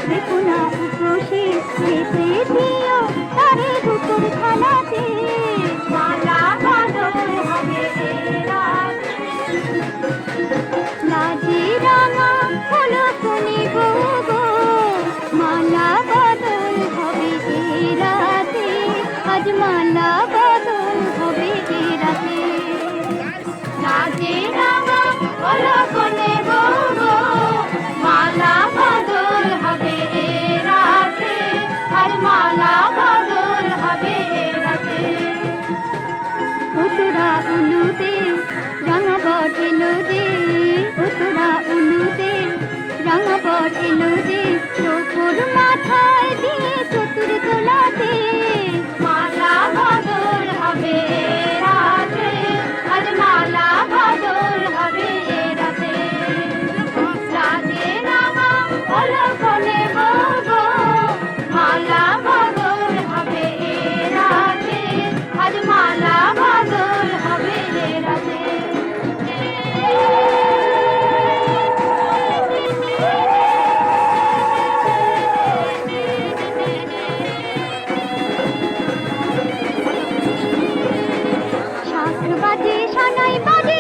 দেখো না উপসী খেতে দিও তারে দুপুর খানাতে মালা বদল হবে লাজি রাঙা হলো কোনি গো গো মালা বদল হবে এ রাতে আজ মালা বদল হবে এ রাতে লাজি রাঙা হলো কোনি গো গো মালা বদল হবে এ রাতে আজ মালা বদল হবে এ রাতে উতরা উলুতে রাঙা বটেলো দে উতরা উলুতে রাঙা বটেলো দে চোখর মাথায় দিয়ে চতুর তোলাতে মালা বদল হবে রাতে আজ মালা বদল হবে রাতে রাতে রাঙা হলো কোনে গো মালা বদল হবে রাতে আজ মালা বদল হবে রাতে শাস্ত্র বাজে সানাই বাজে